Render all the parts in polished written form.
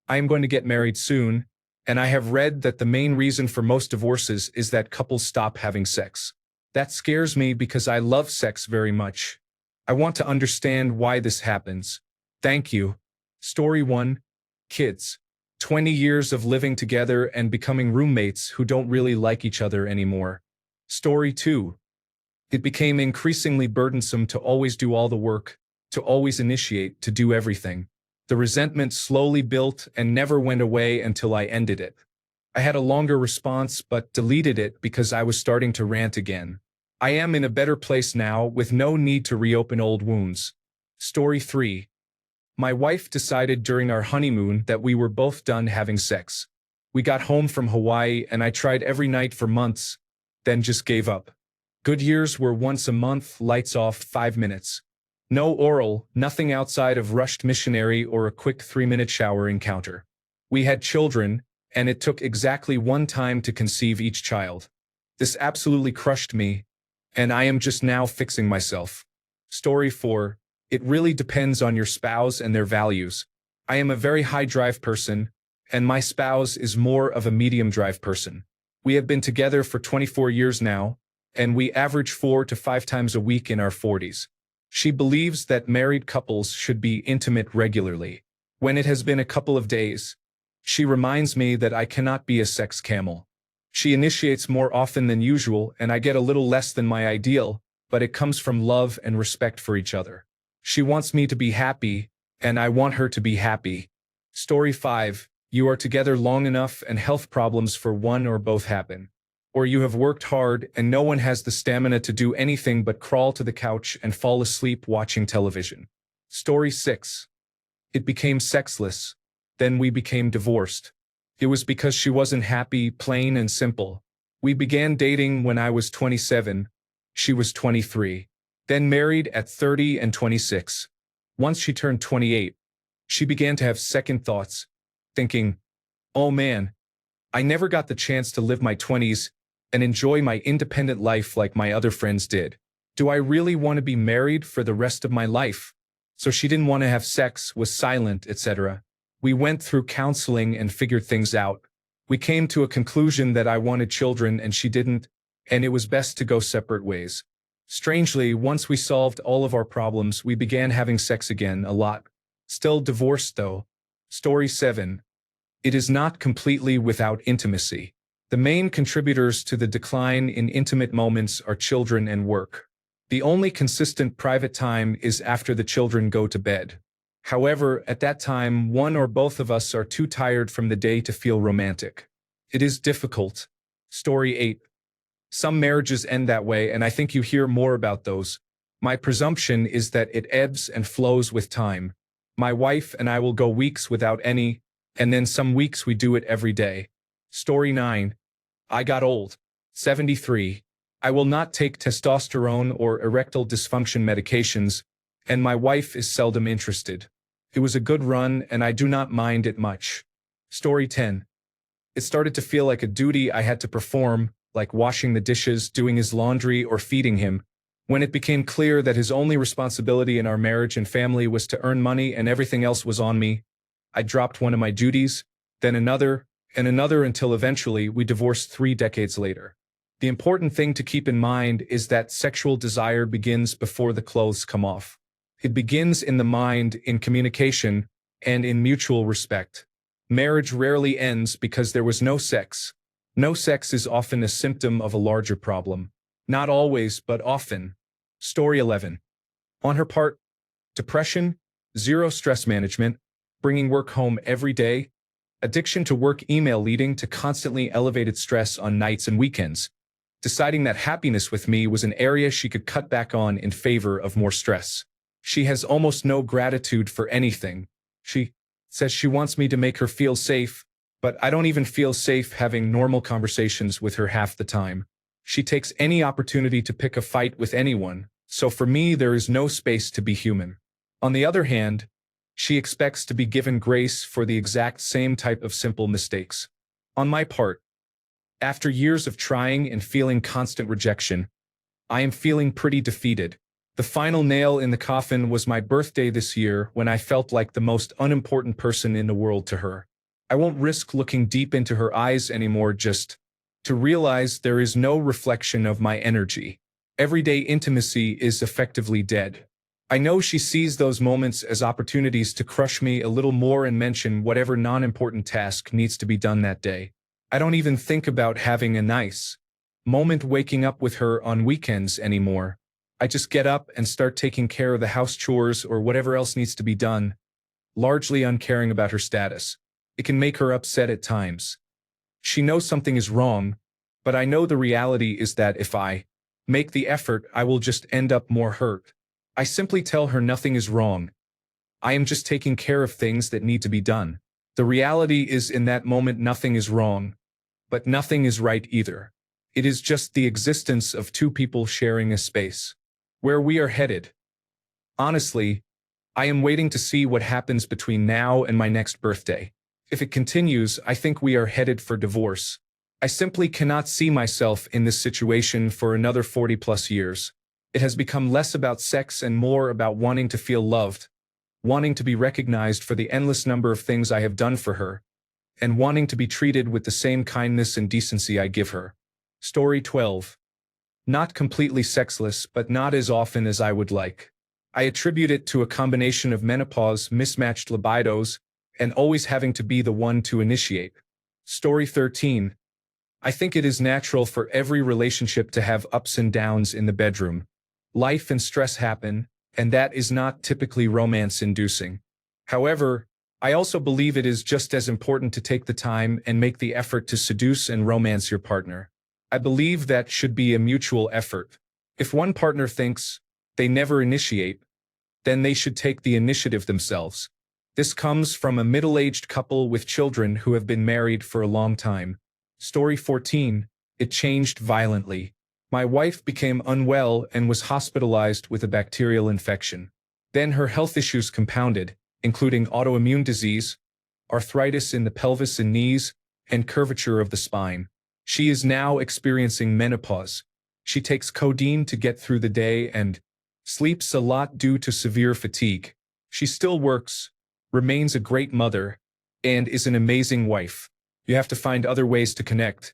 I am going to get married soon, and I have read that the main reason for most divorces is that couples stop having sex. That scares me because I love sex very much. I want to understand why this happens. Thank you. Story 1. Kids. 20 years of living together and becoming roommates who don't really like each other anymore. Story 2. It became increasingly burdensome to always do all the work, to always initiate, to do everything. The resentment slowly built and never went away until I ended it. I had a longer response but deleted it because I was starting to rant again. I am in a better place now with no need to reopen old wounds. Story 3. My wife decided during our honeymoon that we were both done having sex. We got home from Hawaii and I tried every night for months, then just gave up. Good years were once a month, lights off, 5 minutes. No oral, nothing outside of rushed missionary or a quick 3-minute shower encounter. We had children, and it took exactly 1 time to conceive each child. This absolutely crushed me, and I am just now fixing myself. Story 4. It really depends on your spouse and their values. I am a very high drive person, and my spouse is more of a medium drive person. We have been together for 24 years now, and we average 4 to 5 times a week in our 40s. She believes that married couples should be intimate regularly. When it has been a couple of days, she reminds me that I cannot be a sex camel. She initiates more often than usual, and I get a little less than my ideal, but it comes from love and respect for each other. She wants me to be happy, and I want her to be happy. Story 5. You are together long enough and health problems for one or both happen. Or you have worked hard and no one has the stamina to do anything but crawl to the couch and fall asleep watching television. Story 6. It became sexless. Then we became divorced. It was because she wasn't happy, plain and simple. We began dating when I was 27. She was 23. Then married at 30 and 26. Once she turned 28, she began to have second thoughts, thinking, oh man, I never got the chance to live my 20s and enjoy my independent life like my other friends did. Do I really want to be married for the rest of my life? So she didn't want to have sex, was silent, etc. We went through counseling and figured things out. We came to a conclusion that I wanted children and she didn't, and it was best to go separate ways. Strangely, once we solved all of our problems, we began having sex again, a lot. Still divorced though. Story 7. It is not completely without intimacy. The main contributors to the decline in intimate moments are children and work. The only consistent private time is after the children go to bed. However, at that time, one or both of us are too tired from the day to feel romantic. It is difficult. Story 8. Some marriages end that way, and I think you hear more about those. My presumption is that it ebbs and flows with time. My wife and I will go weeks without any, and then some weeks we do it every day. Story 9. I got old. 73. I will not take testosterone or erectile dysfunction medications, and my wife is seldom interested. It was a good run, and I do not mind it much. Story 10. It started to feel like a duty I had to perform, like washing the dishes, doing his laundry, or feeding him. When it became clear that his only responsibility in our marriage and family was to earn money and everything else was on me, I dropped one of my duties, then another, and another until eventually we divorced 3 decades later. The important thing to keep in mind is that sexual desire begins before the clothes come off. It begins in the mind, in communication, and in mutual respect. Marriage rarely ends because there was no sex. No sex is often a symptom of a larger problem. Not always, but often. Story 11. On her part, depression, zero stress management, bringing work home every day, addiction to work email leading to constantly elevated stress on nights and weekends, deciding that happiness with me was an area she could cut back on in favor of more stress. She has almost no gratitude for anything. She says she wants me to make her feel safe, but I don't even feel safe having normal conversations with her half the time. She takes any opportunity to pick a fight with anyone, so for me there is no space to be human. On the other hand, she expects to be given grace for the exact same type of simple mistakes. On my part, after years of trying and feeling constant rejection, I am feeling pretty defeated. The final nail in the coffin was my birthday this year when I felt like the most unimportant person in the world to her. I won't risk looking deep into her eyes anymore just to realize there is no reflection of my energy. Everyday intimacy is effectively dead. I know she sees those moments as opportunities to crush me a little more and mention whatever non-important task needs to be done that day. I don't even think about having a nice moment waking up with her on weekends anymore. I just get up and start taking care of the house chores or whatever else needs to be done, largely uncaring about her status. It can make her upset at times. She knows something is wrong, but I know the reality is that if I make the effort, I will just end up more hurt. I simply tell her nothing is wrong. I am just taking care of things that need to be done. The reality is in that moment nothing is wrong, but nothing is right either. It is just the existence of two people sharing a space. Where we are headed. Honestly, I am waiting to see what happens between now and my next birthday. If it continues, I think we are headed for divorce. I simply cannot see myself in this situation for another 40+ years. It has become less about sex and more about wanting to feel loved, wanting to be recognized for the endless number of things I have done for her, and wanting to be treated with the same kindness and decency I give her. Story 12. Not completely sexless, but not as often as I would like. I attribute it to a combination of menopause, mismatched libidos, and always having to be the one to initiate. Story 13. I think it is natural for every relationship to have ups and downs in the bedroom. Life and stress happen, and that is not typically romance-inducing. However, I also believe it is just as important to take the time and make the effort to seduce and romance your partner. I believe that should be a mutual effort. If one partner thinks they never initiate, then they should take the initiative themselves. This comes from a middle-aged couple with children who have been married for a long time. Story 14. It changed violently. My wife became unwell and was hospitalized with a bacterial infection. Then her health issues compounded, including autoimmune disease, arthritis in the pelvis and knees, and curvature of the spine. She is now experiencing menopause. She takes codeine to get through the day and sleeps a lot due to severe fatigue. She still works, remains a great mother, and is an amazing wife. You have to find other ways to connect.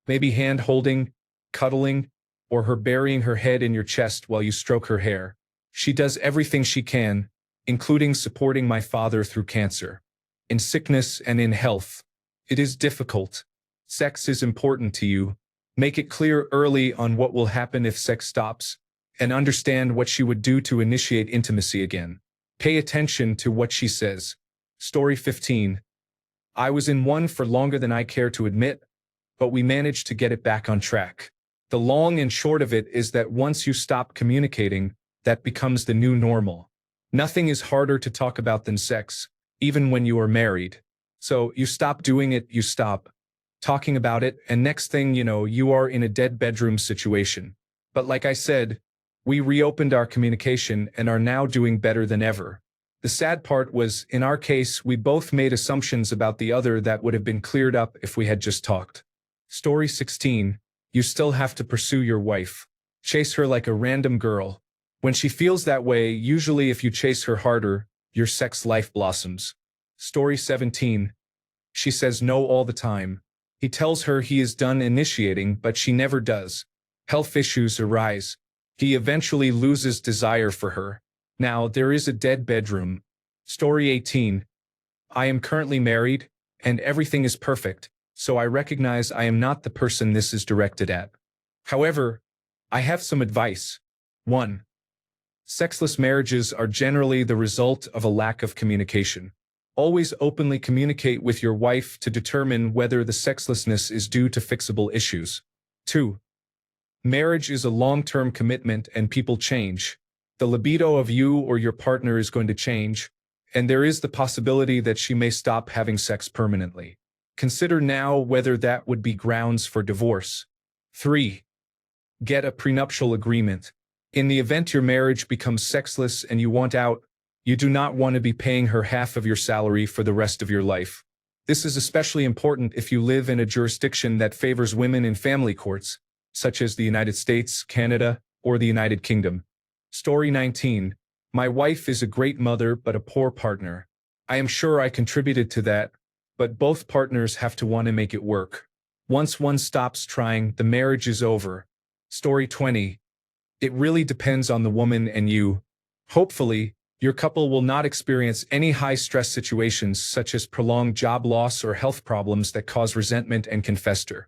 Maybe hand-holding, cuddling, or her burying her head in your chest while you stroke her hair. She does everything she can, including supporting my father through cancer. In sickness and in health. It is difficult. Sex is important to you. Make it clear early on what will happen if sex stops, and understand what she would do to initiate intimacy again. Pay attention to what she says. Story 15. I was in one for longer than I care to admit, but we managed to get it back on track. The long and short of it is that once you stop communicating, that becomes the new normal. Nothing is harder to talk about than sex, even when you are married. So you stop doing it, you stop talking about it, and next thing you know, you are in a dead bedroom situation. But like I said, we reopened our communication and are now doing better than ever. The sad part was, in our case, we both made assumptions about the other that would have been cleared up if we had just talked. Story 16. You still have to pursue your wife. Chase her like a random girl. When she feels that way, usually if you chase her harder, your sex life blossoms. Story 17. She says no all the time. He tells her he is done initiating, but she never does. Health issues arise. He eventually loses desire for her. Now, there is a dead bedroom. Story 18. I am currently married, and everything is perfect, so I recognize I am not the person this is directed at. However, I have some advice. 1. Sexless marriages are generally the result of a lack of communication. Always openly communicate with your wife to determine whether the sexlessness is due to fixable issues. 2. Marriage is a long-term commitment and people change. The libido of you or your partner is going to change, and there is the possibility that she may stop having sex permanently. Consider now whether that would be grounds for divorce. 3. Get a prenuptial agreement. In the event your marriage becomes sexless and you want out, you do not want to be paying her half of your salary for the rest of your life. This is especially important if you live in a jurisdiction that favors women in family courts, such as the United States, Canada, or the United Kingdom. Story 19. My wife is a great mother but a poor partner. I am sure I contributed to that, but both partners have to want to make it work. Once one stops trying, the marriage is over. Story 20. It really depends on the woman and you. Hopefully, your couple will not experience any high-stress situations such as prolonged job loss or health problems that cause resentment and can fester.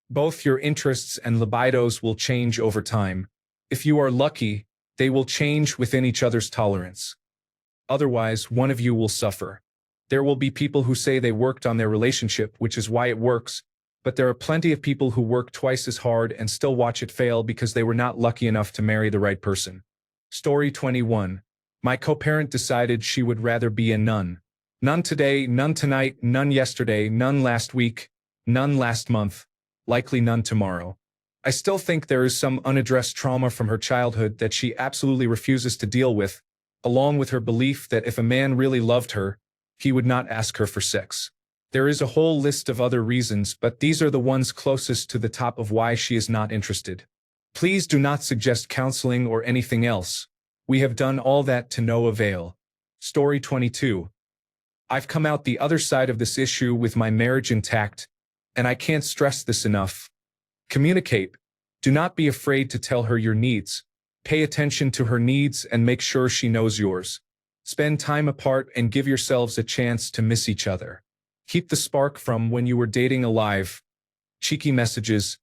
Both your interests and libidos will change over time. If you are lucky, they will change within each other's tolerance. Otherwise, one of you will suffer. There will be people who say they worked on their relationship, which is why it works, but there are plenty of people who work twice as hard and still watch it fail because they were not lucky enough to marry the right person. Story 21. My co-parent decided she would rather be a nun. None today, none tonight, none yesterday, none last week, none last month, likely none tomorrow. I still think there is some unaddressed trauma from her childhood that she absolutely refuses to deal with, along with her belief that if a man really loved her, he would not ask her for sex. There is a whole list of other reasons, but these are the ones closest to the top of why she is not interested. Please do not suggest counseling or anything else. We have done all that to no avail. Story 22. I've come out the other side of this issue with my marriage intact, and I can't stress this enough. Communicate. Do not be afraid to tell her your needs. Pay attention to her needs and make sure she knows yours. Spend time apart and give yourselves a chance to miss each other. Keep the spark from when you were dating alive. Cheeky messages,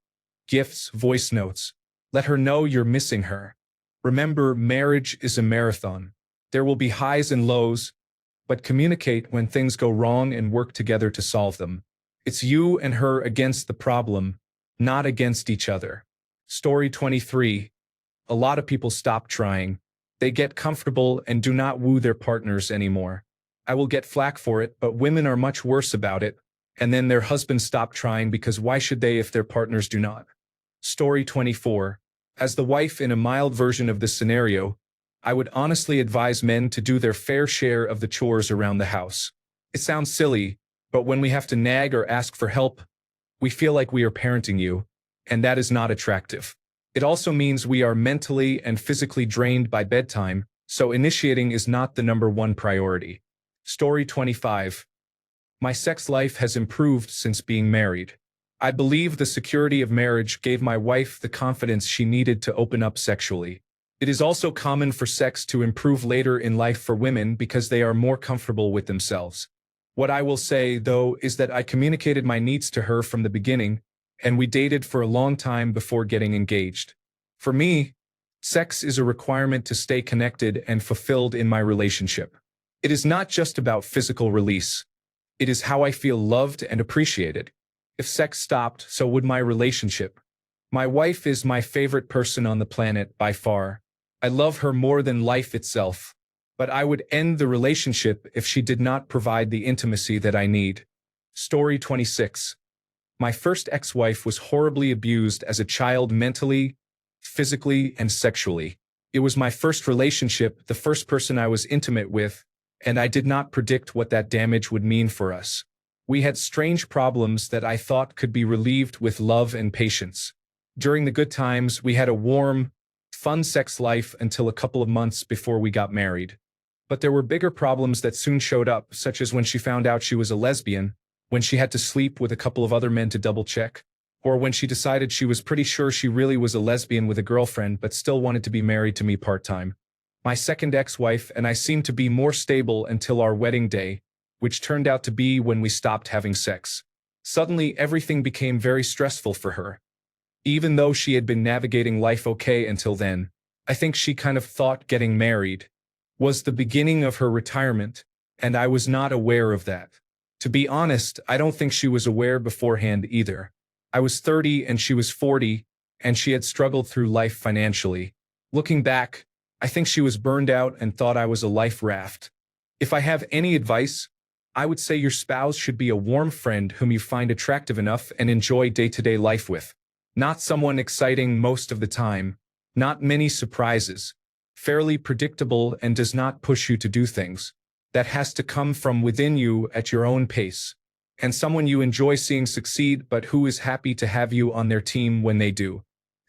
gifts, voice notes. Let her know you're missing her. Remember, marriage is a marathon. There will be highs and lows, but communicate when things go wrong and work together to solve them. It's you and her against the problem, not against each other. Story 23. A lot of people stop trying. They get comfortable and do not woo their partners anymore. I will get flack for it, but women are much worse about it, and then their husbands stop trying because why should they if their partners do not? Story 24. As the wife in a mild version of this scenario, I would honestly advise men to do their fair share of the chores around the house. It sounds silly, but when we have to nag or ask for help, we feel like we are parenting you, and that is not attractive. It also means we are mentally and physically drained by bedtime, so initiating is not the #1 priority. Story 25. My sex life has improved since being married. I believe the security of marriage gave my wife the confidence she needed to open up sexually. It is also common for sex to improve later in life for women because they are more comfortable with themselves. What I will say, though, is that I communicated my needs to her from the beginning, and we dated for a long time before getting engaged. For me, sex is a requirement to stay connected and fulfilled in my relationship. It is not just about physical release. It is how I feel loved and appreciated. If sex stopped, so would my relationship. My wife is my favorite person on the planet by far. I love her more than life itself. But I would end the relationship if she did not provide the intimacy that I need. Story 26. My first ex-wife was horribly abused as a child mentally, physically, and sexually. It was my first relationship, the first person I was intimate with, and I did not predict what that damage would mean for us. We had strange problems that I thought could be relieved with love and patience. During the good times, we had a warm, fun sex life until a couple of months before we got married. But there were bigger problems that soon showed up, such as when she found out she was a lesbian, when she had to sleep with a couple of other men to double-check, or when she decided she was pretty sure she really was a lesbian with a girlfriend but still wanted to be married to me part-time. My second ex-wife and I seemed to be more stable until our wedding day, which turned out to be when we stopped having sex. Suddenly, everything became very stressful for her. Even though she had been navigating life okay until then, I think she kind of thought getting married was the beginning of her retirement, and I was not aware of that. To be honest, I don't think she was aware beforehand either. I was 30 and she was 40, and she had struggled through life financially. Looking back, I think she was burned out and thought I was a life raft. If I have any advice, I would say your spouse should be a warm friend whom you find attractive enough and enjoy day-to-day life with. Not someone exciting most of the time, not many surprises, fairly predictable and does not push you to do things. That has to come from within you at your own pace. And someone you enjoy seeing succeed but who is happy to have you on their team when they do.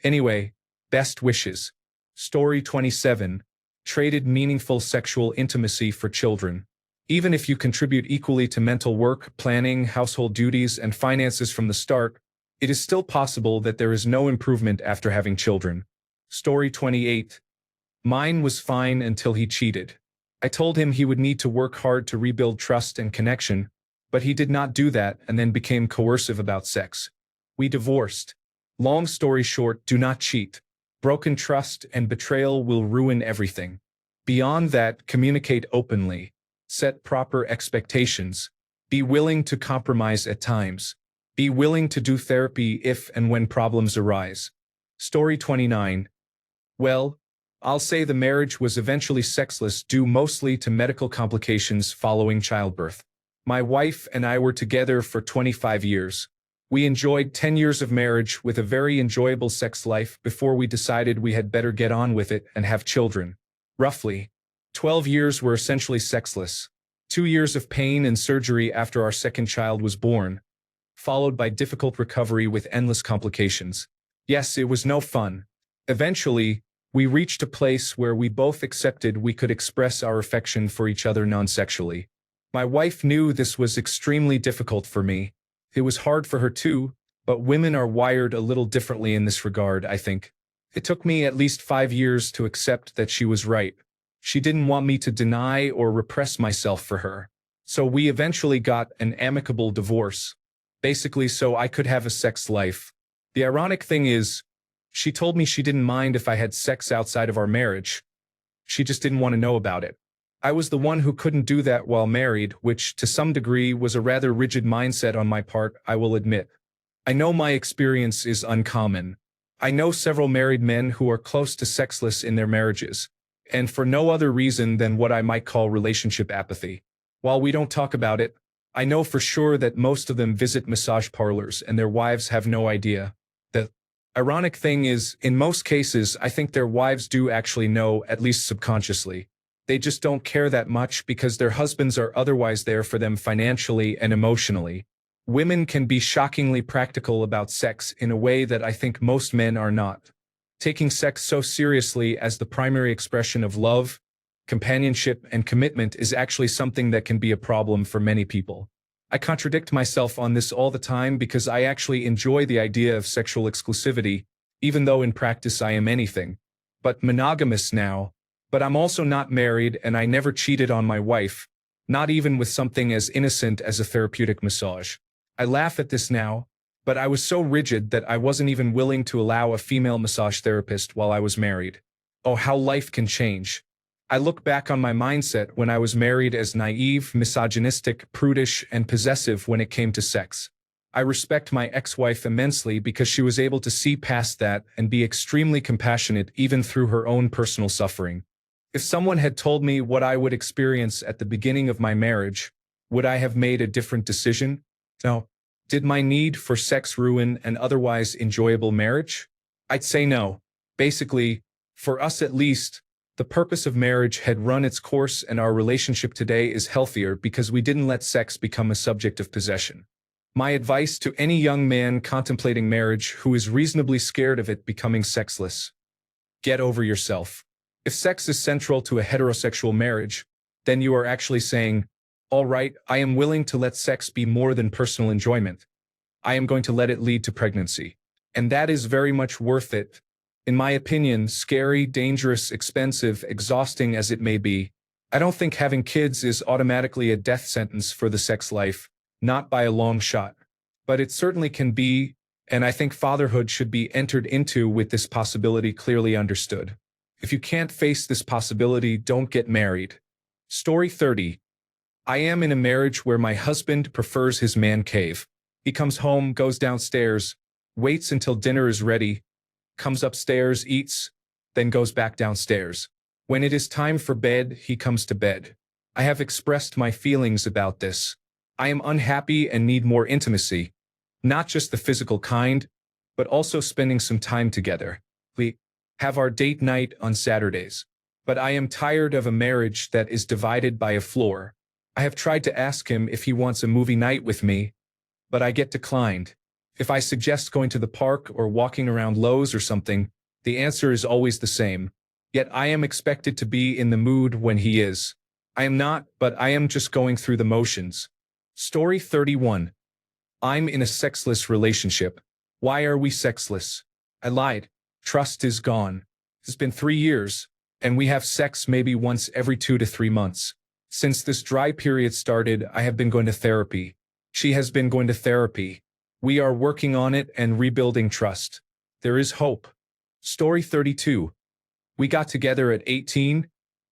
Anyway, best wishes. Story 27. Traded meaningful sexual intimacy for children. Even if you contribute equally to mental work, planning, household duties, and finances from the start, it is still possible that there is no improvement after having children. Story 28. Mine was fine until he cheated. I told him he would need to work hard to rebuild trust and connection, but he did not do that and then became coercive about sex. We divorced. Long story short, do not cheat. Broken trust and betrayal will ruin everything. Beyond that, communicate openly. Set proper expectations. Be willing to compromise at times. Be willing to do therapy if and when problems arise. Story 29. Well, I'll say the marriage was eventually sexless due mostly to medical complications following childbirth. My wife and I were together for 25 years. We enjoyed 10 years of marriage with a very enjoyable sex life before we decided we had better get on with it and have children. Roughly 12 years were essentially sexless. 2 years of pain and surgery after our second child was born, followed by difficult recovery with endless complications. Yes, it was no fun. Eventually, we reached a place where we both accepted we could express our affection for each other non-sexually. My wife knew this was extremely difficult for me. It was hard for her too, but women are wired a little differently in this regard, I think. It took me at least 5 years to accept that she was right. She didn't want me to deny or repress myself for her. So we eventually got an amicable divorce. Basically so I could have a sex life. The ironic thing is, she told me she didn't mind if I had sex outside of our marriage. She just didn't want to know about it. I was the one who couldn't do that while married, which to some degree was a rather rigid mindset on my part, I will admit. I know my experience is uncommon. I know several married men who are close to sexless in their marriages, and for no other reason than what I might call relationship apathy. While we don't talk about it, I know for sure that most of them visit massage parlors and their wives have no idea. The ironic thing is, in most cases, I think their wives do actually know, at least subconsciously. They just don't care that much because their husbands are otherwise there for them financially and emotionally. Women can be shockingly practical about sex in a way that I think most men are not. Taking sex so seriously as the primary expression of love, companionship, and commitment is actually something that can be a problem for many people. I contradict myself on this all the time because I actually enjoy the idea of sexual exclusivity, even though in practice I am anything but monogamous now. But I'm also not married and I never cheated on my wife, not even with something as innocent as a therapeutic massage. I laugh at this now, but I was so rigid that I wasn't even willing to allow a female massage therapist while I was married. Oh, how life can change. I look back on my mindset when I was married as naive, misogynistic, prudish, and possessive when it came to sex. I respect my ex-wife immensely because she was able to see past that and be extremely compassionate even through her own personal suffering. If someone had told me what I would experience at the beginning of my marriage, would I have made a different decision? No. Did my need for sex ruin an otherwise enjoyable marriage? I'd say no. Basically, for us at least, the purpose of marriage had run its course and our relationship today is healthier because we didn't let sex become a subject of possession. My advice to any young man contemplating marriage who is reasonably scared of it becoming sexless: get over yourself. If sex is central to a heterosexual marriage, then you are actually saying, all right, I am willing to let sex be more than personal enjoyment. I am going to let it lead to pregnancy. And that is very much worth it. In my opinion, scary, dangerous, expensive, exhausting as it may be, I don't think having kids is automatically a death sentence for the sex life, not by a long shot. But it certainly can be, and I think fatherhood should be entered into with this possibility clearly understood. If you can't face this possibility, don't get married. Story 30. I am in a marriage where my husband prefers his man cave. He comes home, goes downstairs, waits until dinner is ready, comes upstairs, eats, then goes back downstairs. When it is time for bed, he comes to bed. I have expressed my feelings about this. I am unhappy and need more intimacy, not just the physical kind, but also spending some time together. We have our date night on Saturdays. But I am tired of a marriage that is divided by a floor. I have tried to ask him if he wants a movie night with me, but I get declined. If I suggest going to the park or walking around Lowe's or something, the answer is always the same. Yet I am expected to be in the mood when he is. I am not, but I am just going through the motions. Story 31. I'm in a sexless relationship. Why are we sexless? I lied. Trust is gone. It's been 3 years, and we have sex maybe once every 2 to 3 months. Since this dry period started, I have been going to therapy. She has been going to therapy. We are working on it and rebuilding trust. There is hope. Story 32. We got together at 18,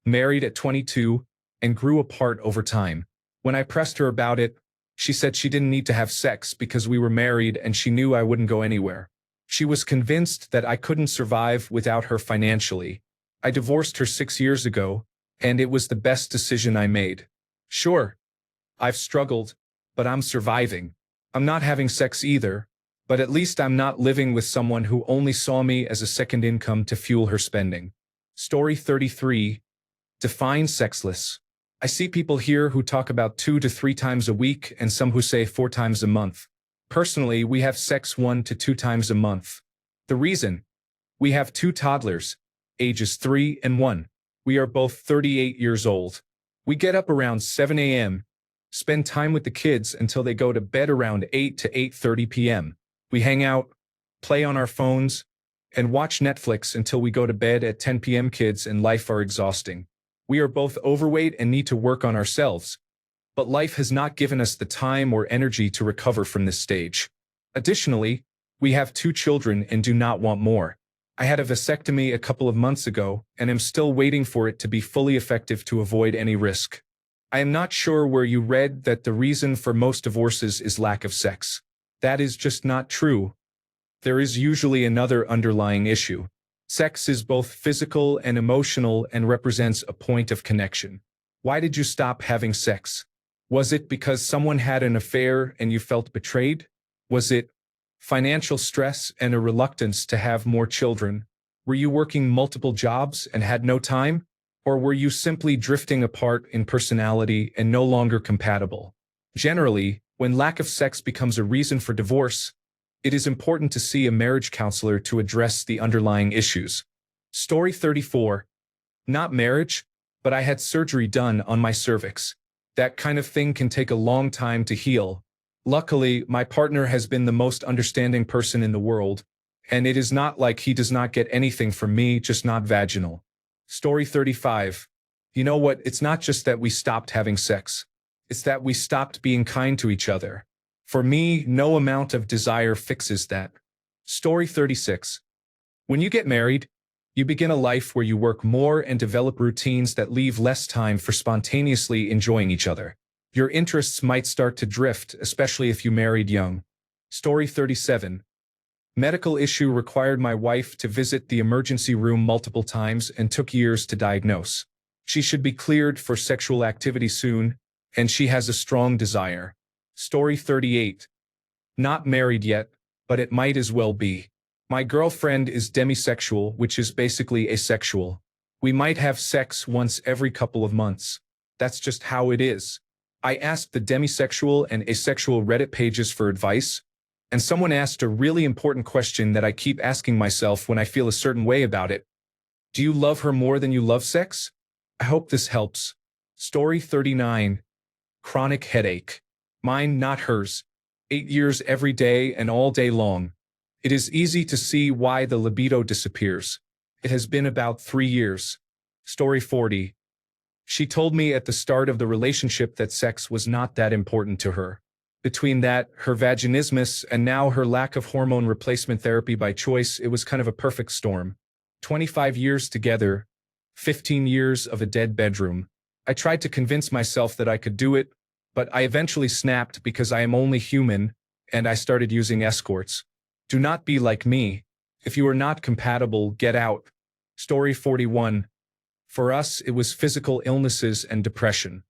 married at 22, and grew apart over time. When I pressed her about it, she said she didn't need to have sex because we were married and she knew I wouldn't go anywhere. She was convinced that I couldn't survive without her financially. I divorced her 6 years ago, and it was the best decision I made. Sure, I've struggled, but I'm surviving. I'm not having sex either, but at least I'm not living with someone who only saw me as a second income to fuel her spending. Story 33. Define sexless. I see people here who talk about 2 to 3 times a week and some who say 4 times a month. Personally, we have sex 1 to 2 times a month. The reason? We have 2 toddlers, ages 3 and 1. We are both 38 years old. We get up around 7 a.m., spend time with the kids until they go to bed around 8 to 8:30 p.m. We hang out, play on our phones, and watch Netflix until we go to bed at 10 p.m. Kids and life are exhausting. We are both overweight and need to work on ourselves, but life has not given us the time or energy to recover from this stage. Additionally, we have 2 children and do not want more. I had a vasectomy a couple of months ago and am still waiting for it to be fully effective to avoid any risk. I am not sure where you read that the reason for most divorces is lack of sex. That is just not true. There is usually another underlying issue. Sex is both physical and emotional and represents a point of connection. Why did you stop having sex? Was it because someone had an affair and you felt betrayed? Was it financial stress and a reluctance to have more children? Were you working multiple jobs and had no time? Or were you simply drifting apart in personality and no longer compatible? Generally, when lack of sex becomes a reason for divorce, it is important to see a marriage counselor to address the underlying issues. Story 34. Not marriage, but I had surgery done on my cervix. That kind of thing can take a long time to heal. Luckily, my partner has been the most understanding person in the world, and it is not like he does not get anything from me, just not vaginal. Story 35. You know what? It's not just that we stopped having sex. It's that we stopped being kind to each other. For me, no amount of desire fixes that. Story 36. When you get married, you begin a life where you work more and develop routines that leave less time for spontaneously enjoying each other. Your interests might start to drift, especially if you married young. Story 37. Medical issue required my wife to visit the emergency room multiple times and took years to diagnose. She should be cleared for sexual activity soon, and she has a strong desire. Story 38. Not married yet, but it might as well be. My girlfriend is demisexual, which is basically asexual. We might have sex once every couple of months. That's just how it is. I asked the demisexual and asexual Reddit pages for advice, and someone asked a really important question that I keep asking myself when I feel a certain way about it. Do you love her more than you love sex? I hope this helps. Story 39. Chronic headache. Mine, not hers. 8 years every day and all day long. It is easy to see why the libido disappears. It has been about 3 years. Story 40. She told me at the start of the relationship that sex was not that important to her. Between that, her vaginismus, and now her lack of hormone replacement therapy by choice, it was kind of a perfect storm. 25 years together, 15 years of a dead bedroom. I tried to convince myself that I could do it, but I eventually snapped because I am only human, and I started using escorts. Do not be like me. If you are not compatible, get out. Story 41. For us, it was physical illnesses and depression.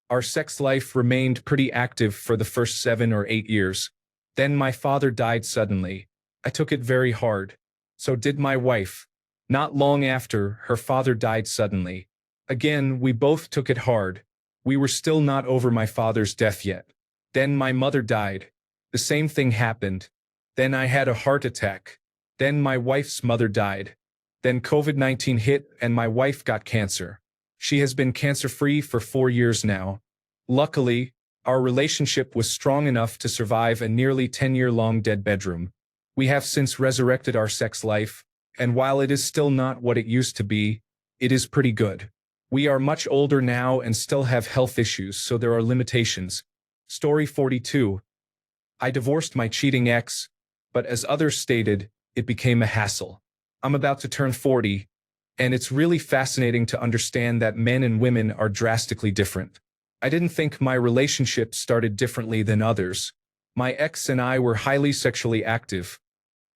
Our sex life remained pretty active for the first 7 or 8 years. Then my father died suddenly. I took it very hard. So did my wife. Not long after, her father died suddenly. Again, we both took it hard. We were still not over my father's death yet. Then my mother died. The same thing happened. Then I had a heart attack. Then my wife's mother died. Then COVID-19 hit and my wife got cancer. She has been cancer-free for 4 years now. Luckily, our relationship was strong enough to survive a nearly 10-year-long dead bedroom. We have since resurrected our sex life, and while it is still not what it used to be, it is pretty good. We are much older now and still have health issues, so there are limitations. Story 42. I divorced my cheating ex, but as others stated, it became a hassle. I'm about to turn 40, and it's really fascinating to understand that men and women are drastically different. I didn't think my relationship started differently than others. My ex and I were highly sexually active.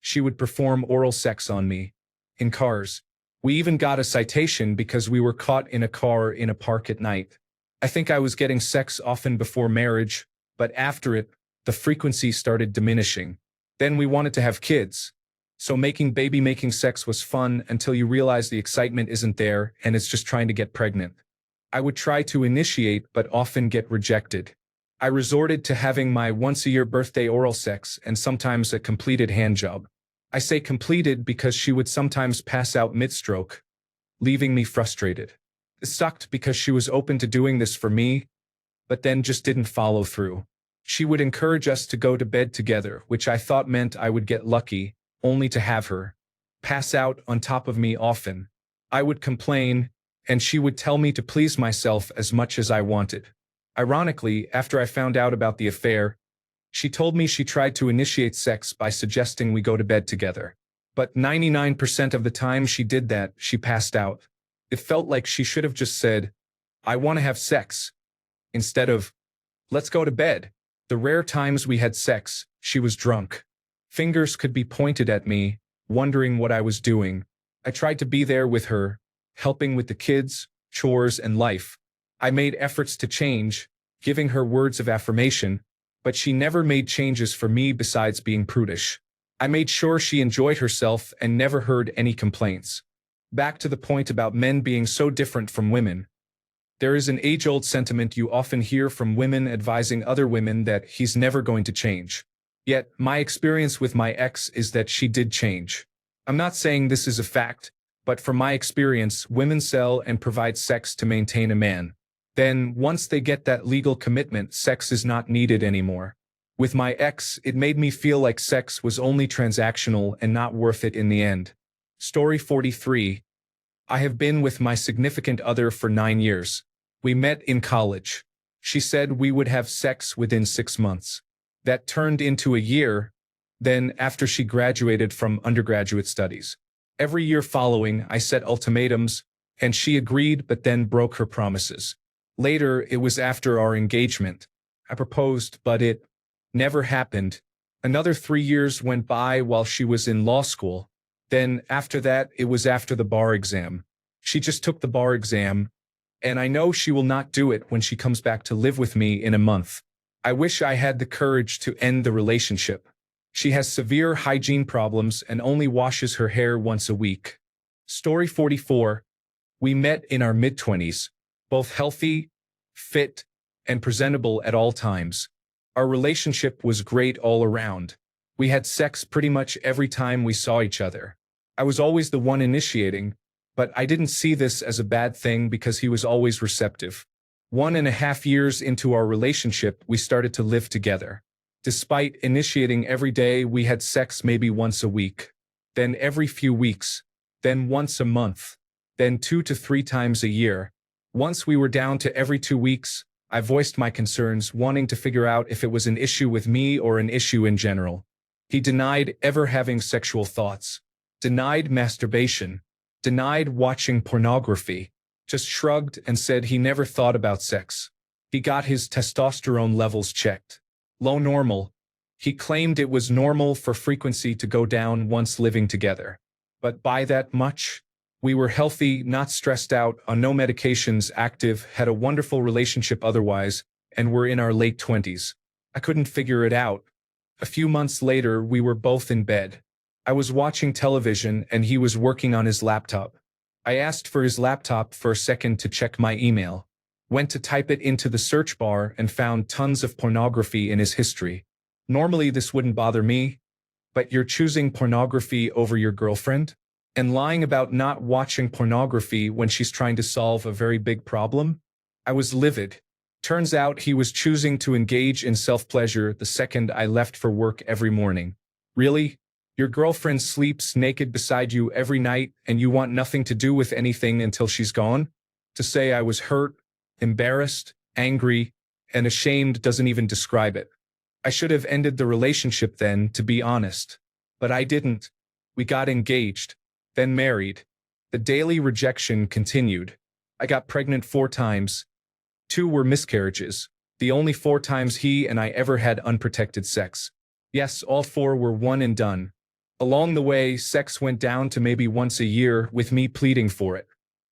She would perform oral sex on me. In cars. We even got a citation because we were caught in a car in a park at night. I think I was getting sex often before marriage, but after it, the frequency started diminishing. Then we wanted to have kids. So making sex was fun until you realize the excitement isn't there and it's just trying to get pregnant. I would try to initiate but often get rejected. I resorted to having my once-a-year birthday oral sex and sometimes a completed handjob. I say completed because she would sometimes pass out mid-stroke, leaving me frustrated. It sucked because she was open to doing this for me, but then just didn't follow through. She would encourage us to go to bed together, which I thought meant I would get lucky, only to have her pass out on top of me often. I would complain, and she would tell me to please myself as much as I wanted. Ironically, after I found out about the affair, she told me she tried to initiate sex by suggesting we go to bed together. But 99% of the time she did that, she passed out. It felt like she should have just said, "I want to have sex," instead of, "Let's go to bed." The rare times we had sex, she was drunk. Fingers could be pointed at me, wondering what I was doing. I tried to be there with her, helping with the kids, chores, and life. I made efforts to change, giving her words of affirmation, but she never made changes for me besides being prudish. I made sure she enjoyed herself and never heard any complaints. Back to the point about men being so different from women. There is an age-old sentiment you often hear from women advising other women that he's never going to change. Yet, my experience with my ex is that she did change. I'm not saying this is a fact, but from my experience, women sell and provide sex to maintain a man. Then, once they get that legal commitment, sex is not needed anymore. With my ex, it made me feel like sex was only transactional and not worth it in the end. Story 43. I have been with my significant other for 9 years. We met in college. She said we would have sex within 6 months. That turned into a year, then after she graduated from undergraduate studies. Every year following, I set ultimatums, and she agreed but then broke her promises. Later, it was after our engagement. I proposed, but it never happened. Another 3 years went by while she was in law school. Then, after that, it was after the bar exam. She just took the bar exam, and I know she will not do it when she comes back to live with me in a month. I wish I had the courage to end the relationship. She has severe hygiene problems and only washes her hair once a week. Story 44. We met in our mid-20s. Both healthy, fit, and presentable at all times. Our relationship was great all around. We had sex pretty much every time we saw each other. I was always the one initiating, but I didn't see this as a bad thing because he was always receptive. 1.5 years into our relationship, we started to live together. Despite initiating every day, we had sex maybe once a week, then every few weeks, then once a month, then 2 to 3 times a year. Once we were down to every 2 weeks, I voiced my concerns, wanting to figure out if it was an issue with me or an issue in general. He denied ever having sexual thoughts, denied masturbation, denied watching pornography, just shrugged and said he never thought about sex. He got his testosterone levels checked. Low normal. He claimed it was normal for frequency to go down once living together. But by that much? We were healthy, not stressed out, on no medications, active, had a wonderful relationship otherwise, and were in our late 20s. I couldn't figure it out. A few months later, we were both in bed. I was watching television and he was working on his laptop. I asked for his laptop for a second to check my email. Went to type it into the search bar and found tons of pornography in his history. Normally this wouldn't bother me, but you're choosing pornography over your girlfriend? and lying about not watching pornography when she's trying to solve a very big problem? I was livid. Turns out he was choosing to engage in self-pleasure the second I left for work every morning. Really? Your girlfriend sleeps naked beside you every night and you want nothing to do with anything until she's gone? To say I was hurt, embarrassed, angry, and ashamed doesn't even describe it. I should have ended the relationship then, to be honest. But I didn't. We got engaged, then married. The daily rejection continued. I got pregnant 4 times. 2 were miscarriages, the only 4 times he and I ever had unprotected sex. Yes, all 4 were one and done. Along the way, sex went down to maybe once a year, with me pleading for it.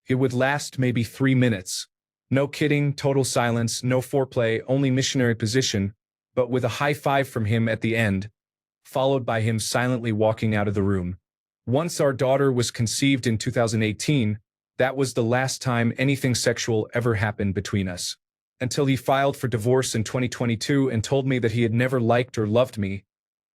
It would last maybe 3 minutes. No kidding, total silence, no foreplay, only missionary position, but with a high five from him at the end, followed by him silently walking out of the room. Once our daughter was conceived in 2018, that was the last time anything sexual ever happened between us. Until he filed for divorce in 2022 and told me that he had never liked or loved me,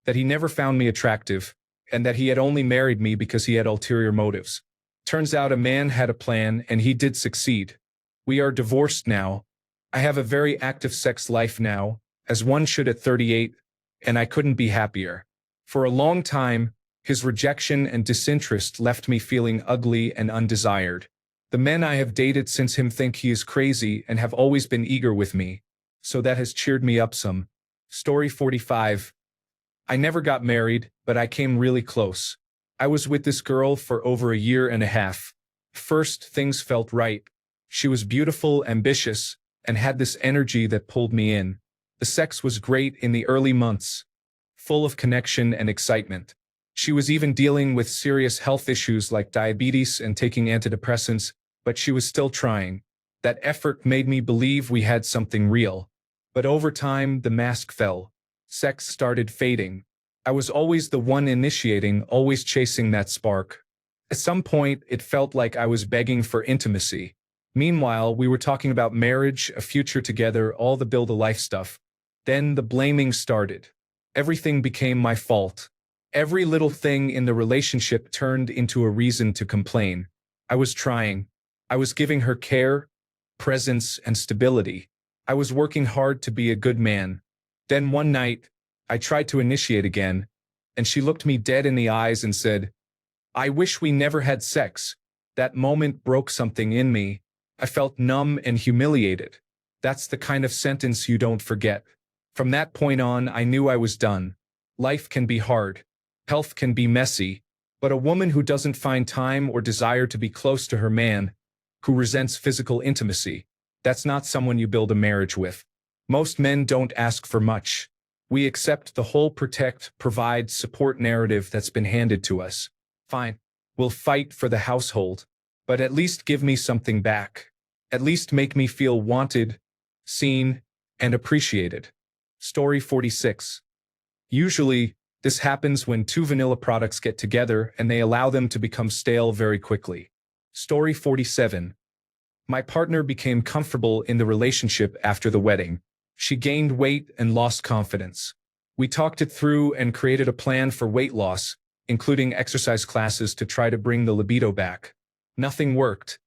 that he never found me attractive, and that he had only married me because he had ulterior motives. Turns out a man had a plan and he did succeed. We are divorced now. I have a very active sex life now, as one should at 38, and I couldn't be happier. For a long time, his rejection and disinterest left me feeling ugly and undesired. The men I have dated since him think he is crazy and have always been eager with me, so that has cheered me up some. Story 45. I never got married, but I came really close. I was with this girl for over a year and a half. First, things felt right. She was beautiful, ambitious, and had this energy that pulled me in. The sex was great in the early months, full of connection and excitement. She was even dealing with serious health issues like diabetes and taking antidepressants, but she was still trying. That effort made me believe we had something real. But over time, the mask fell. Sex started fading. I was always the one initiating, always chasing that spark. At some point, it felt like I was begging for intimacy. Meanwhile, we were talking about marriage, a future together, all the build-a-life stuff. Then the blaming started. Everything became my fault. Every little thing in the relationship turned into a reason to complain. I was trying. I was giving her care, presence, and stability. I was working hard to be a good man. Then one night, I tried to initiate again, and she looked me dead in the eyes and said, "I wish we never had sex." That moment broke something in me. I felt numb and humiliated. That's the kind of sentence you don't forget. From that point on, I knew I was done. Life can be hard. Health can be messy. But a woman who doesn't find time or desire to be close to her man, who resents physical intimacy, that's not someone you build a marriage with. Most men don't ask for much. We accept the whole protect, provide, support narrative that's been handed to us. Fine. We'll fight for the household. But at least give me something back. At least make me feel wanted, seen, and appreciated. Story 46. Usually, this happens when 2 vanilla products get together and they allow them to become stale very quickly. Story 47. My partner became comfortable in the relationship after the wedding. She gained weight and lost confidence. We talked it through and created a plan for weight loss, including exercise classes to try to bring the libido back. Nothing worked.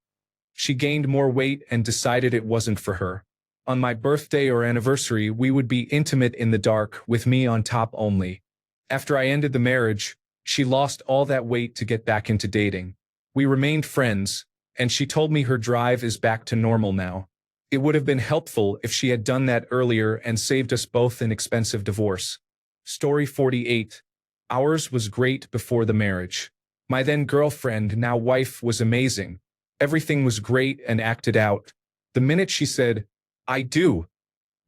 She gained more weight and decided it wasn't for her. On my birthday or anniversary, we would be intimate in the dark, with me on top only. After I ended the marriage, she lost all that weight to get back into dating. We remained friends, and she told me her drive is back to normal now. It would have been helpful if she had done that earlier and saved us both an expensive divorce. Story 48. Ours was great before the marriage. My then girlfriend, now wife, was amazing. Everything was great and acted out. The minute she said, "I do,"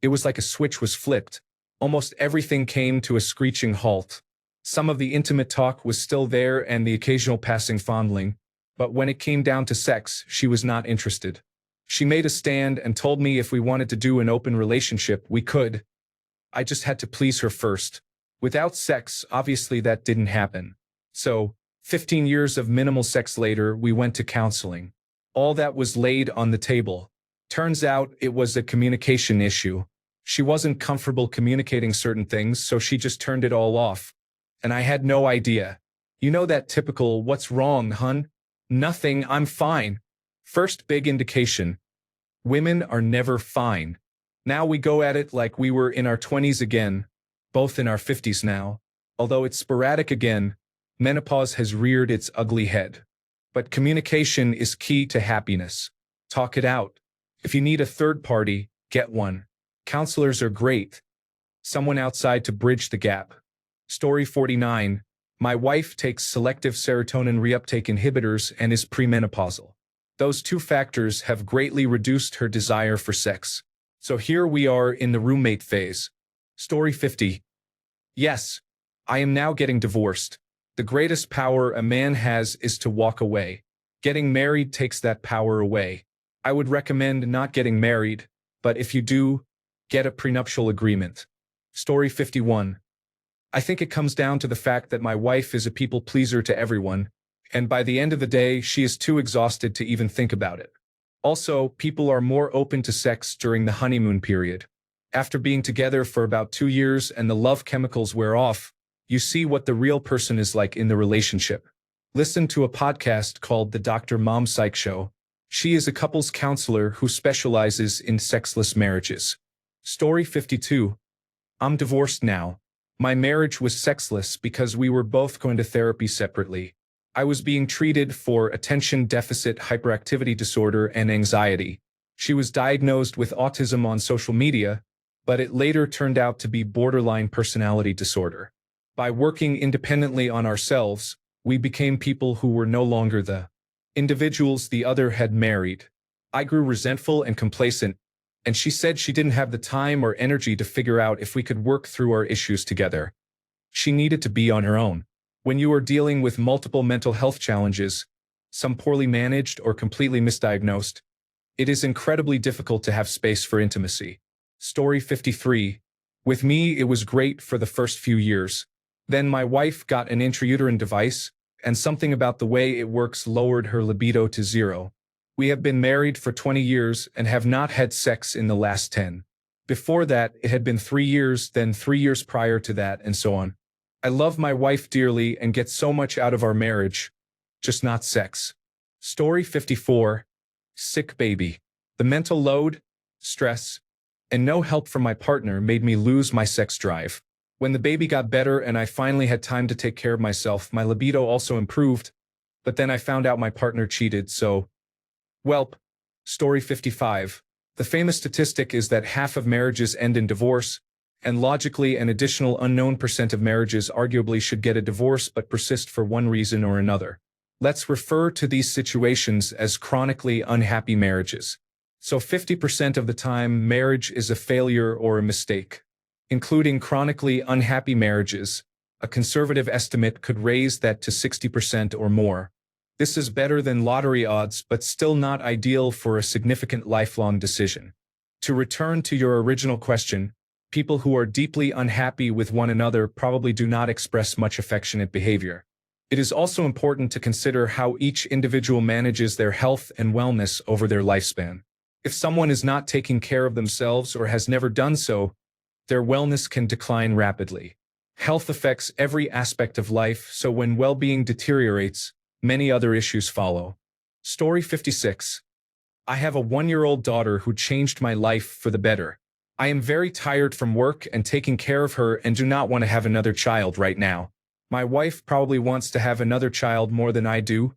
it was like a switch was flipped. Almost everything came to a screeching halt. Some of the intimate talk was still there and the occasional passing fondling, but when it came down to sex, she was not interested. She made a stand and told me if we wanted to do an open relationship, we could. I just had to please her first. Without sex, obviously that didn't happen. So, 15 years of minimal sex later, we went to counseling. All that was laid on the table. Turns out it was a communication issue. She wasn't comfortable communicating certain things, so she just turned it all off. And I had no idea. You know that typical, "What's wrong, hun?" "Nothing, I'm fine." First big indication. Women are never fine. Now we go at it like we were in our 20s again, both in our 50s now. Although it's sporadic again, menopause has reared its ugly head. But communication is key to happiness. Talk it out. If you need a third party, get one. Counselors are great. Someone outside to bridge the gap. Story 49. My wife takes selective serotonin reuptake inhibitors and is premenopausal. Those two factors have greatly reduced her desire for sex. So here we are in the roommate phase. Story 50. Yes, I am now getting divorced. The greatest power a man has is to walk away. Getting married takes that power away. I would recommend not getting married, but if you do, get a prenuptial agreement. Story 51. I think it comes down to the fact that my wife is a people pleaser to everyone, and by the end of the day, she is too exhausted to even think about it. Also, people are more open to sex during the honeymoon period. After being together for about 2 years and the love chemicals wear off, you see what the real person is like in the relationship. Listen to a podcast called The Dr. Mom Psych Show. She is a couples counselor who specializes in sexless marriages. Story 52. I'm divorced now. My marriage was sexless because we were both going to therapy separately. I was being treated for attention deficit hyperactivity disorder and anxiety. She was diagnosed with autism on social media, but it later turned out to be borderline personality disorder. By working independently on ourselves, we became people who were no longer the individuals the other had married. I grew resentful and complacent, and she said she didn't have the time or energy to figure out if we could work through our issues together. She needed to be on her own. When you are dealing with multiple mental health challenges, some poorly managed or completely misdiagnosed, it is incredibly difficult to have space for intimacy. Story 53. With me, it was great for the first few years. Then my wife got an intrauterine device, and something about the way it works lowered her libido to 0. We have been married for 20 years and have not had sex in the last 10. Before that, it had been 3 years, then 3 years prior to that, and so on. I love my wife dearly and get so much out of our marriage, just not sex. Story 54. Sick baby. The mental load, stress, and no help from my partner made me lose my sex drive. When the baby got better and I finally had time to take care of myself, my libido also improved, but then I found out my partner cheated, so... Welp. Story 55. The famous statistic is that half of marriages end in divorce, and logically an additional unknown % of marriages arguably should get a divorce but persist for one reason or another. Let's refer to these situations as chronically unhappy marriages. So 50% of the time, marriage is a failure or a mistake. Including chronically unhappy marriages, a conservative estimate could raise that to 60% or more. This is better than lottery odds but still not ideal for a significant lifelong decision. To return to your original question, people who are deeply unhappy with one another probably do not express much affectionate behavior. It is also important to consider how each individual manages their health and wellness over their lifespan. If someone is not taking care of themselves or has never done so, their wellness can decline rapidly. Health affects every aspect of life, so when well-being deteriorates, many other issues follow. Story 56. I have a 1-year-old daughter who changed my life for the better. I am very tired from work and taking care of her and do not want to have another child right now. My wife probably wants to have another child more than I do,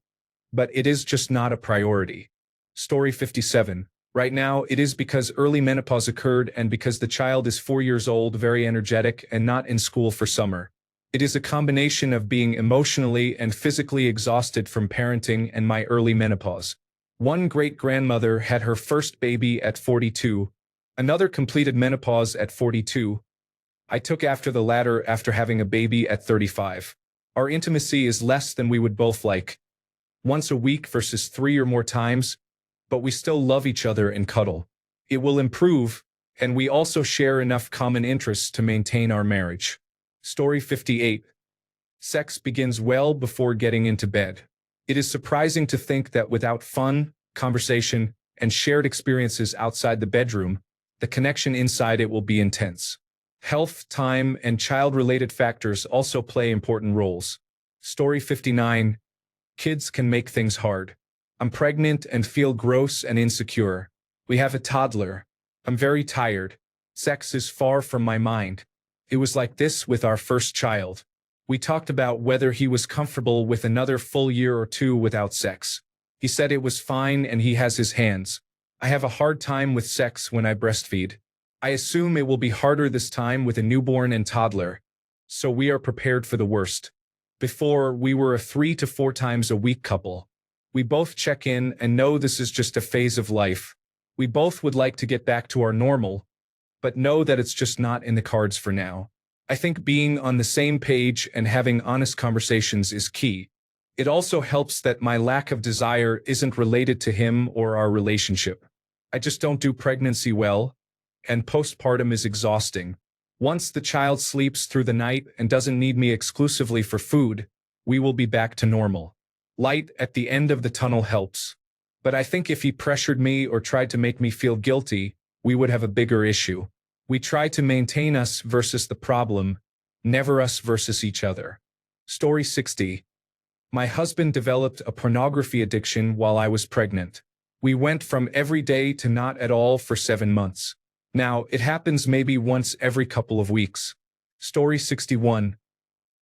but it is just not a priority. Story 57. Right now, it is because early menopause occurred and because the child is 4 years old, very energetic, and not in school for summer. It is a combination of being emotionally and physically exhausted from parenting and my early menopause. One great-grandmother had her first baby at 42. Another completed menopause at 42. I took after the latter after having a baby at 35. Our intimacy is less than we would both like. Once a week versus 3 or more times, but we still love each other and cuddle. It will improve, and we also share enough common interests to maintain our marriage. Story 58. Sex begins well before getting into bed. It is surprising to think that without fun, conversation, and shared experiences outside the bedroom, the connection inside it will be intense. Health, time, and child-related factors also play important roles. Story 59. Kids can make things hard. I'm pregnant and feel gross and insecure. We have a toddler. I'm very tired. Sex is far from my mind. It was like this with our first child. We talked about whether he was comfortable with another full year or two without sex. He said it was fine and he has his hands. I have a hard time with sex when I breastfeed. I assume it will be harder this time with a newborn and toddler. So we are prepared for the worst. Before, we were a 3 to 4 times a week couple. We both check in and know this is just a phase of life. We both would like to get back to our normal, but know that it's just not in the cards for now. I think being on the same page and having honest conversations is key. It also helps that my lack of desire isn't related to him or our relationship. I just don't do pregnancy well, and postpartum is exhausting. Once the child sleeps through the night and doesn't need me exclusively for food, we will be back to normal. Light at the end of the tunnel helps. But I think if he pressured me or tried to make me feel guilty, we would have a bigger issue. We try to maintain us versus the problem, never us versus each other. Story 60. My husband developed a pornography addiction while I was pregnant. We went from every day to not at all for 7 months. Now, it happens maybe once every couple of weeks. Story 61.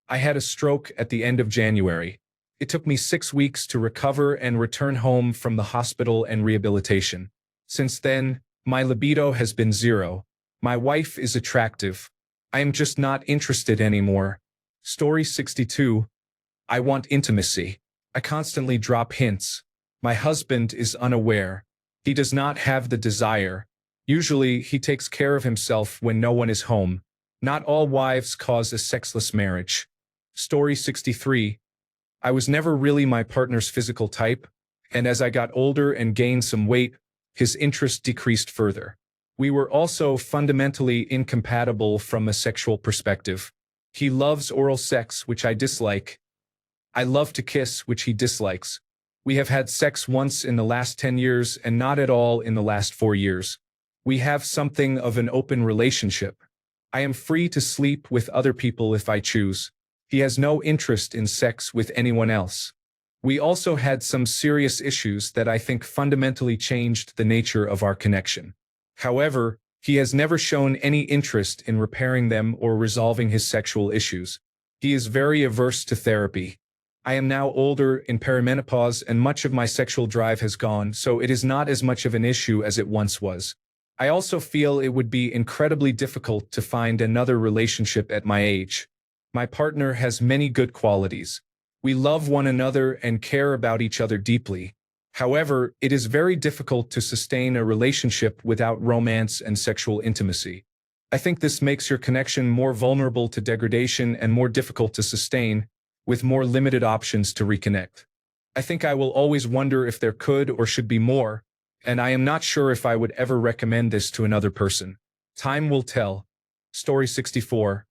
I had a stroke at the end of January. It took me 6 weeks to recover and return home from the hospital and rehabilitation. Since then, my libido has been 0. My wife is attractive. I am just not interested anymore. Story 62. I want intimacy. I constantly drop hints. My husband is unaware. He does not have the desire. Usually, he takes care of himself when no one is home. Not all wives cause a sexless marriage. Story 63. I was never really my partner's physical type, and as I got older and gained some weight, his interest decreased further. We were also fundamentally incompatible from a sexual perspective. He loves oral sex, which I dislike. I love to kiss, which he dislikes. We have had sex once in the last 10 years and not at all in the last 4 years. We have something of an open relationship. I am free to sleep with other people if I choose. He has no interest in sex with anyone else. We also had some serious issues that I think fundamentally changed the nature of our connection. However, he has never shown any interest in repairing them or resolving his sexual issues. He is very averse to therapy. I am now older, in perimenopause, and much of my sexual drive has gone, so it is not as much of an issue as it once was. I also feel it would be incredibly difficult to find another relationship at my age. My partner has many good qualities. We love one another and care about each other deeply. However, it is very difficult to sustain a relationship without romance and sexual intimacy. I think this makes your connection more vulnerable to degradation and more difficult to sustain, with more limited options to reconnect. I think I will always wonder if there could or should be more, and I am not sure if I would ever recommend this to another person. Time will tell. Story 64.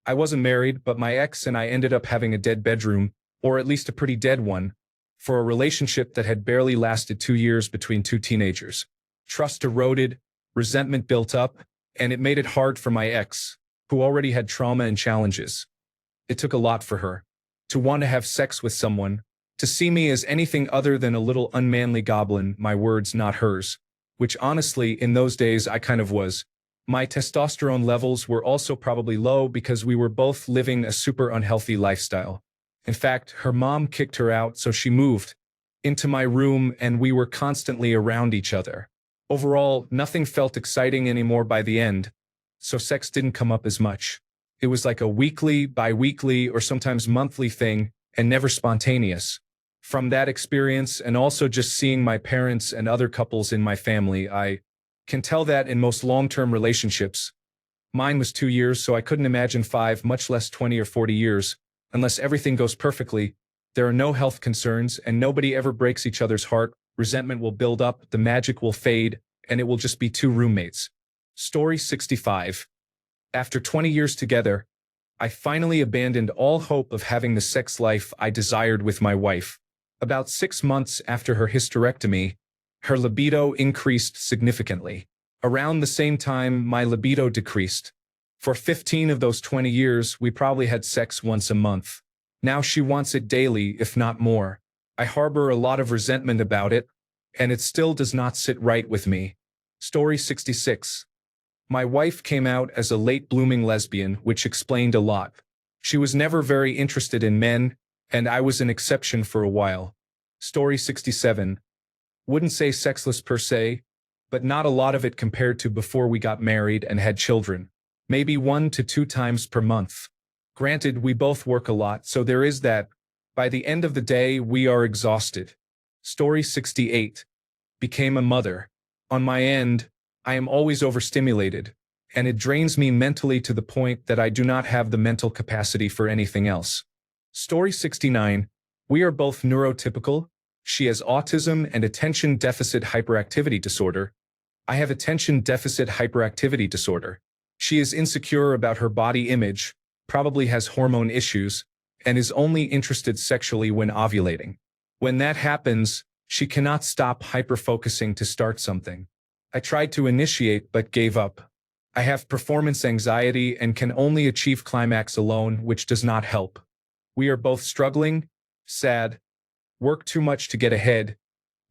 I wasn't married, but my ex and I ended up having a dead bedroom, or at least a pretty dead one, for a relationship that had barely lasted 2 years between 2 teenagers. Trust eroded, resentment built up, and it made it hard for my ex, who already had trauma and challenges. It took a lot for her to want to have sex with someone, to see me as anything other than a little unmanly goblin, my words not hers, which honestly, in those days I kind of was. My testosterone levels were also probably low because we were both living a super unhealthy lifestyle. In fact, her mom kicked her out, so she moved into my room and we were constantly around each other. Overall, nothing felt exciting anymore by the end, so sex didn't come up as much. It was like a weekly, bi-weekly, or sometimes monthly thing, and never spontaneous. From that experience, and also just seeing my parents and other couples in my family, I can tell that in most long-term relationships. Mine was 2 years, so I couldn't imagine 5, much less 20 or 40 years. Unless everything goes perfectly, there are no health concerns, and nobody ever breaks each other's heart. Resentment will build up, the magic will fade, and it will just be 2 roommates. Story 65. After 20 years together, I finally abandoned all hope of having the sex life I desired with my wife. About 6 months after her hysterectomy, her libido increased significantly. Around the same time, my libido decreased. For 15 of those 20 years, we probably had sex once a month. Now she wants it daily, if not more. I harbor a lot of resentment about it, and it still does not sit right with me. Story 66. My wife came out as a late-blooming lesbian, which explained a lot. She was never very interested in men, and I was an exception for a while. Story 67. Wouldn't say sexless per se, but not a lot of it compared to before we got married and had children. Maybe 1 to 2 times per month. Granted, we both work a lot, so there is that. By the end of the day, we are exhausted. Story 68. Became a mother. On my end, I am always overstimulated, and it drains me mentally to the point that I do not have the mental capacity for anything else. Story 69. We are both neurotypical. She has autism and attention deficit hyperactivity disorder. I have attention deficit hyperactivity disorder. She is insecure about her body image, probably has hormone issues, and is only interested sexually when ovulating. When that happens, she cannot stop hyperfocusing to start something. I tried to initiate but gave up. I have performance anxiety and can only achieve climax alone, which does not help. We are both struggling, sad, work too much to get ahead,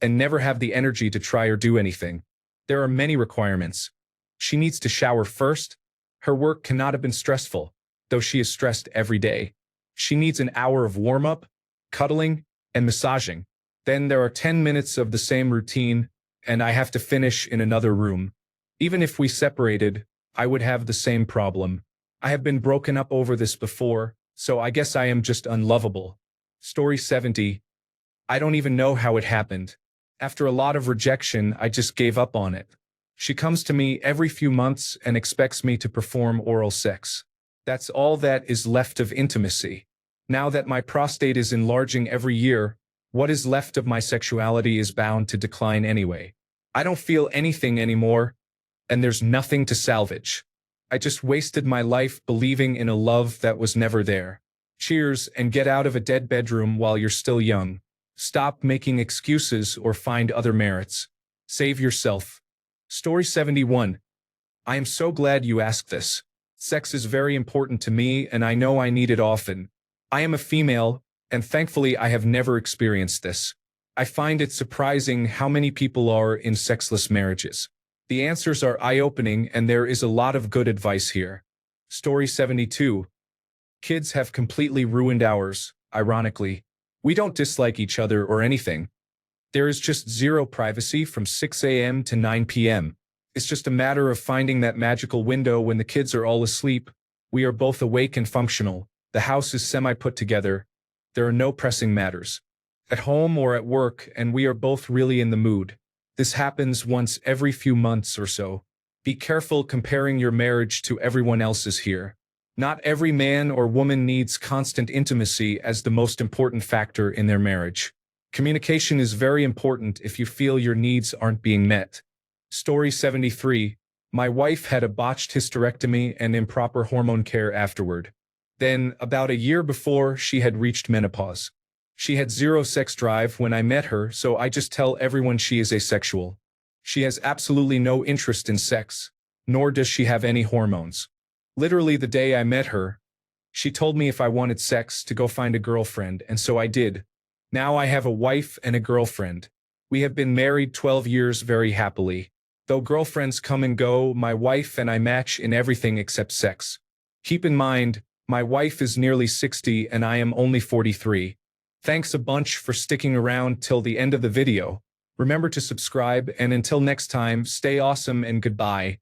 and never have the energy to try or do anything. There are many requirements. She needs to shower first. Her work cannot have been stressful, though she is stressed every day. She needs an hour of warm-up, cuddling, and massaging. Then there are 10 minutes of the same routine, and I have to finish in another room. Even if we separated, I would have the same problem. I have been broken up over this before, so I guess I am just unlovable. Story 70. I don't even know how it happened. After a lot of rejection, I just gave up on it. She comes to me every few months and expects me to perform oral sex. That's all that is left of intimacy. Now that my prostate is enlarging every year, what is left of my sexuality is bound to decline anyway. I don't feel anything anymore, and there's nothing to salvage. I just wasted my life believing in a love that was never there. Cheers, and get out of a dead bedroom while you're still young. Stop making excuses or find other merits. Save yourself. Story 71. I am so glad you asked this. Sex is very important to me, and I know I need it often. I am a female, and thankfully I have never experienced this. I find it surprising how many people are in sexless marriages. The answers are eye-opening, and there is a lot of good advice here. Story 72. Kids have completely ruined ours, ironically. We don't dislike each other or anything. There is just zero privacy from 6 a.m. to 9 p.m. It's just a matter of finding that magical window when the kids are all asleep. We are both awake and functional. The house is semi-put together. There are no pressing matters. At home or at work, and we are both really in the mood. This happens once every few months or so. Be careful comparing your marriage to everyone else's here. Not every man or woman needs constant intimacy as the most important factor in their marriage. Communication is very important if you feel your needs aren't being met. Story 73. My wife had a botched hysterectomy and improper hormone care afterward. Then, about a year before, she had reached menopause. She had zero sex drive when I met her, so I just tell everyone she is asexual. She has absolutely no interest in sex, nor does she have any hormones. Literally the day I met her, she told me if I wanted sex to go find a girlfriend, and so I did. Now I have a wife and a girlfriend. We have been married 12 years very happily. Though girlfriends come and go, my wife and I match in everything except sex. Keep in mind, my wife is nearly 60 and I am only 43. Thanks a bunch for sticking around till the end of the video. Remember to subscribe, and until next time, stay awesome and goodbye.